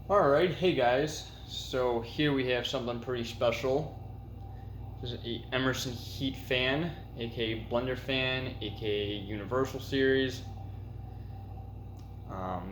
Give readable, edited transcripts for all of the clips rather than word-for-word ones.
Alright, hey guys. So here we have something pretty special. This is a Emerson Heat Fan, aka Blender Fan, aka Universal Series.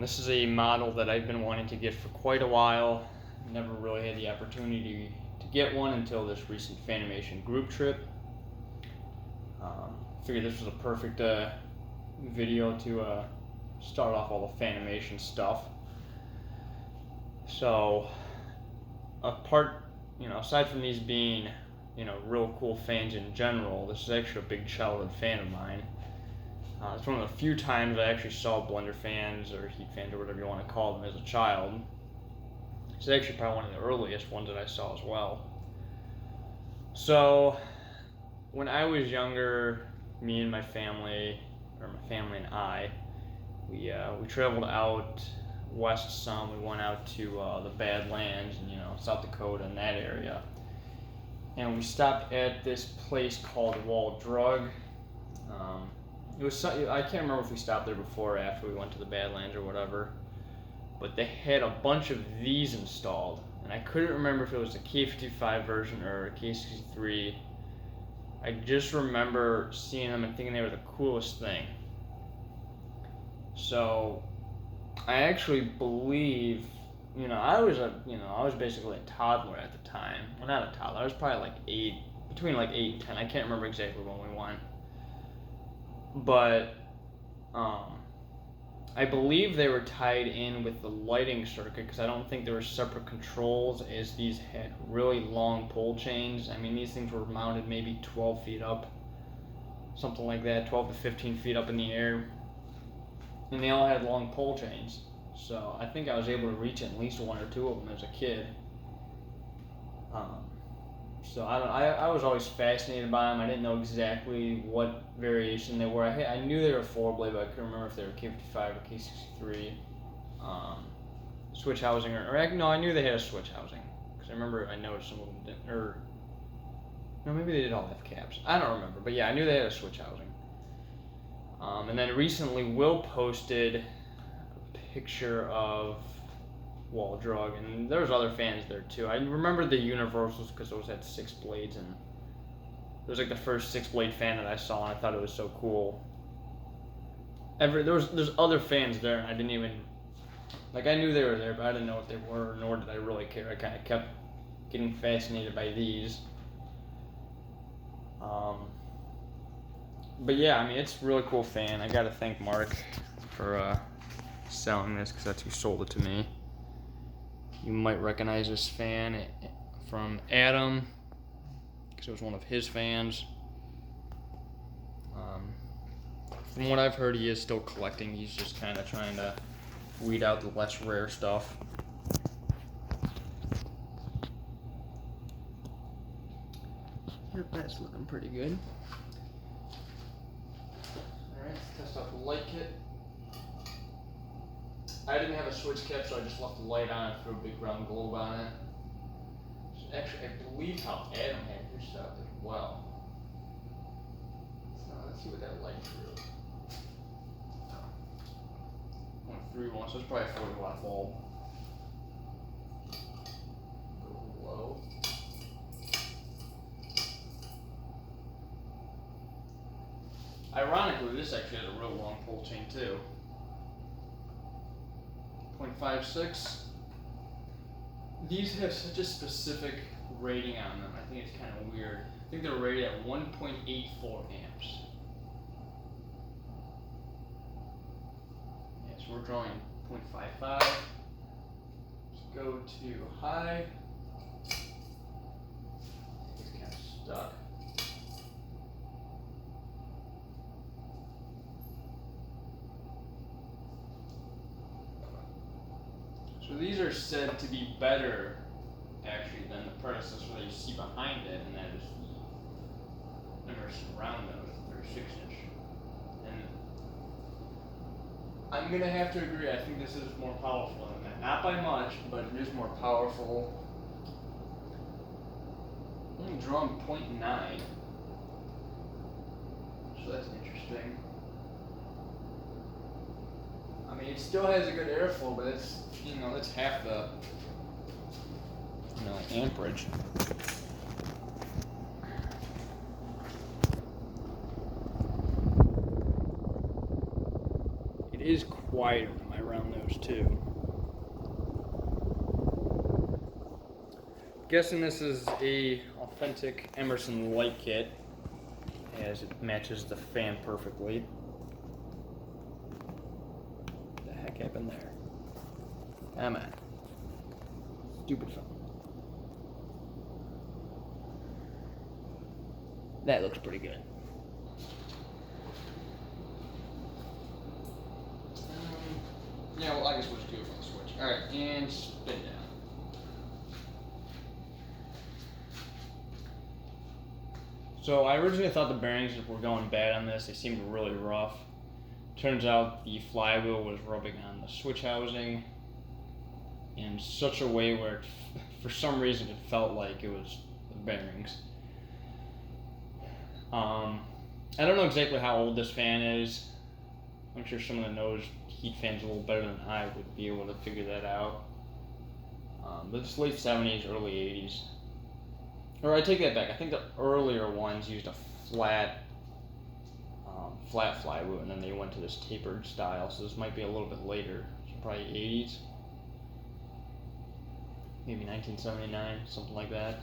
This is a model that I've been wanting to get for quite a while. Never really had the opportunity to get one until this recent Fanimation group trip. Figured this was a perfect video to start off all the Fanimation stuff. So, aside from these being, real cool fans in general, this is actually a big childhood fan of mine. It's one of the few times I actually saw Blender fans or Heat fans or whatever you want to call them as a child. It's actually probably one of the earliest ones that I saw as well. So, when I was younger, me and my family, or my family and I, we traveled out west some. We went out to the Badlands and South Dakota and that area, and we stopped at this place called Wall Drug. I can't remember if we stopped there before or after we went to the Badlands or whatever, but they had a bunch of these installed, and I couldn't remember if it was a K55 version or a K63. I just remember seeing them and thinking they were the coolest thing. So I actually believe, I was basically a toddler at the time. Well, not a toddler. I was probably like 8, between like 8 and 10. I can't remember exactly when we went. But I believe they were tied in with the lighting circuit because I don't think there were separate controls, as these had really long pole chains. I mean, these things were mounted maybe 12 feet up, something like that, 12 to 15 feet up in the air. And they all had long pole chains. So I think I was able to reach at least one or two of them as a kid. So I was always fascinated by them. I didn't know exactly what variation they were. I knew they were 4-blade, but I couldn't remember if they were K55 or K63. Switch housing, no, I knew they had a switch housing because I remember I noticed some of them didn't. Or no, maybe they did all have caps. I don't remember, but yeah, I knew they had a switch housing. And then recently, Will posted a picture of Wall Drug, and there was other fans there too. I remember the Universals because those had 6 blades, and it was like the first 6-blade fan that I saw, and I thought it was so cool. There's other fans there, and I didn't even, I knew they were there, but I didn't know what they were, nor did I really care. I kind of kept getting fascinated by these. But yeah, I mean, it's a really cool fan. I gotta thank Mark for selling this because that's who sold it to me. You might recognize this fan from Adam because it was one of his fans. From what I've heard, he is still collecting. He's just kind of trying to weed out the less rare stuff. Yep, that's looking pretty good. Alright, let's test out the light kit. I didn't have a switch cap, so I just left the light on and threw a big round globe on it. So actually, I believe how Adam had his stuff as well. So let's see what that light drew. 0.31, so it's probably a 40-watt bulb. Go low. Ironically, this actually has a real long pole chain too. 0.56. These have such a specific rating on them. I think it's kind of weird. I think they're rated at 1.84 amps. Yeah, so we're drawing 0.55. Let's go to high. It's kind of stuck. So these are said to be better, actually, than the predecessor that you see behind it, and that is the Emerson Round Nose 36-inch. And I'm gonna have to agree. I think this is more powerful than that. Not by much, but it is more powerful. Only drawing 0.9, so that's interesting. I mean, it still has a good airflow, but it's, it's half the, amperage. It is quieter than my round nose too. Guessing this is a authentic Emerson light kit, as it matches the fan perfectly. What the heck happened there? Come on. Stupid phone. That looks pretty good. Yeah, well, I guess we'll just do it from the switch. Alright, and spin down. So I originally thought the bearings were going bad on this. They seemed really rough. Turns out the flywheel was rubbing on the switch housing in such a way where, for some reason, it felt like it was the bearings. I don't know exactly how old this fan is. I'm sure someone that knows heat fans a little better than I would be able to figure that out. But it's late 70s, early 80s. Or I take that back. I think the earlier ones used a flat flywheel, and then they went to this tapered style. So this might be a little bit later. So probably 80s, maybe 1979, something like that.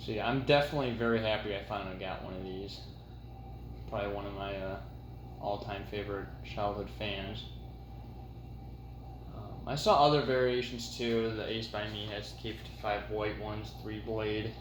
So yeah, I'm definitely very happy I finally got one of these. Probably one of my all-time favorite childhood fans. I saw other variations too. The Ace by me has K55 white ones, 3-blade.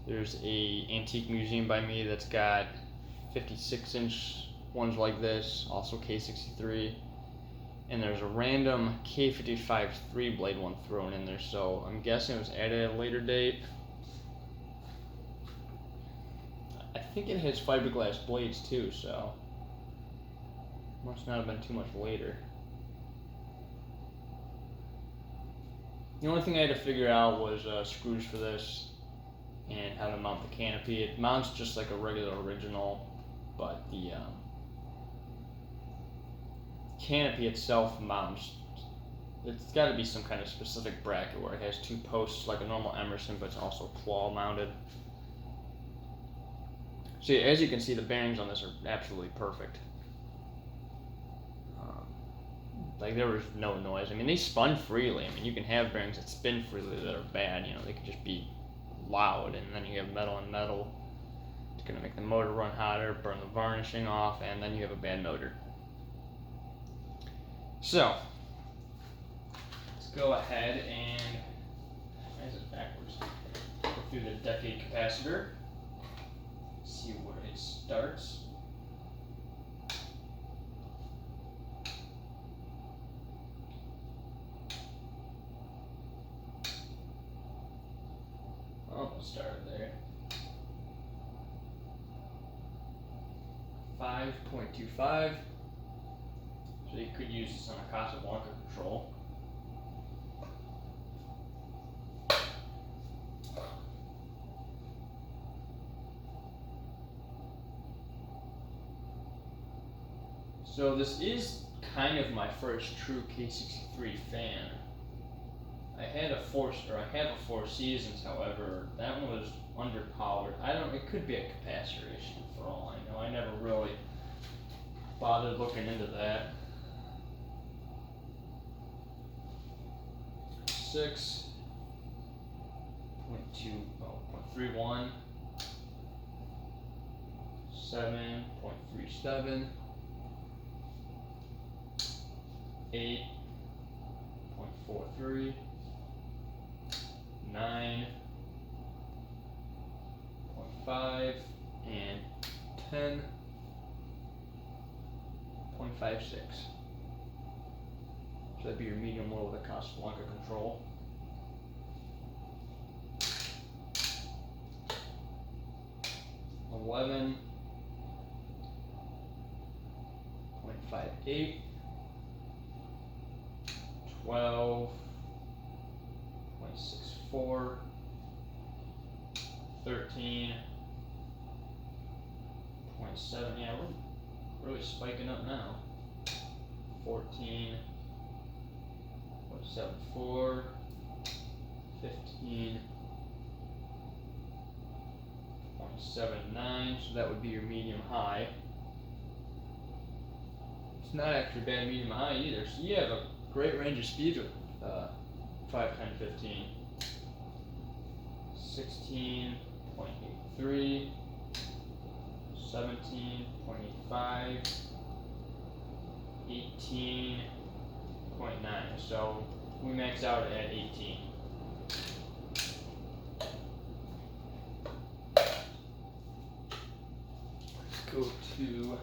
There's a Antique Museum by me that's got 56-inch ones like this, also K63. And there's a random K55 3-blade one thrown in there, so I'm guessing it was added at a later date. I think it has fiberglass blades too, so must not have been too much later. The only thing I had to figure out was screws for this and how to mount the canopy. It mounts just like a regular original, but the canopy itself mounts. It's got to be some kind of specific bracket where it has 2 posts like a normal Emerson, but it's also claw mounted. So yeah, as you can see, the bearings on this are absolutely perfect. Like, there was no noise. I mean, they spun freely. I mean, you can have bearings that spin freely that are bad. They could just be loud, and then you have metal on metal. It's going to make the motor run hotter, burn the varnishing off, and then you have a bad motor. So, let's go ahead and, why is it backwards? Go through the decade capacitor. See where it starts. Oh, we'll start there. 5.25. So you could use this on a Casablanca control. So this is kind of my first true K63 fan. I have a Four Seasons, however, that one was underpowered. It could be a capacitor issue for all I know. I never really bothered looking into that. 6.31, 7.37, 8.43, 9.5, and 10.56. So that'd be your medium low with a Casablanca control. $11.58, 12.64, 13.7. Yeah, really spiking up now. 14, 0.74, 15, 0.79, so that would be your medium high. It's not actually bad medium high either, so you have a great range of speeds with 5, 10, 15. 16.83, 17.85, 18.9. So we max out at 18. Let's go to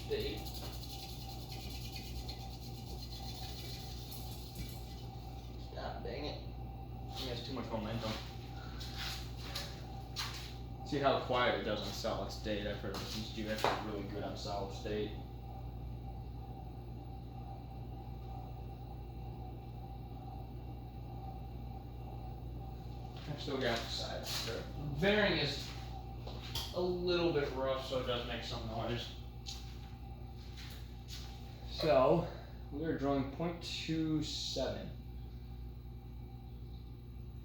state. Ah, dang it. He has too much momentum. See how quiet it does on solid state. I've heard these do actually really good on solid state. I've still got the side. The bearing is a little bit rough, so it does make some noise. So we are drawing 0.27.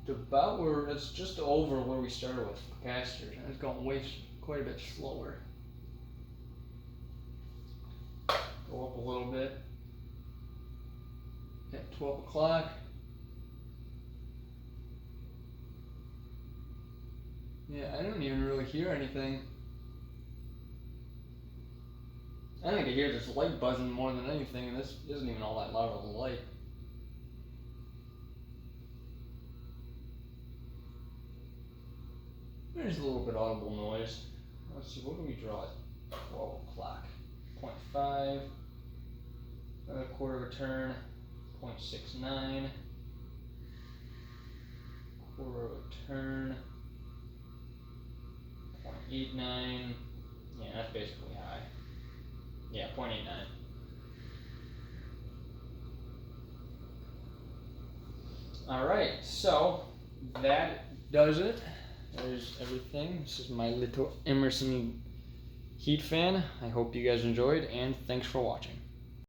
About where it's just over where we started with capacitors, and it's going quite a bit slower. Go up a little bit at 12 o'clock. Yeah, I don't even really hear anything. I think I hear this light buzzing more than anything, and this isn't even all that loud of a light. There's a little bit audible noise. Let's see, what do we draw at 12 o'clock? 0.5, another quarter of a turn, 0.69, quarter of a turn, 0.89, yeah, that's basically high. Yeah, 0.89. Alright, so that does it. There's everything. This is my little Emerson Heat Fan. I hope you guys enjoyed, and thanks for watching.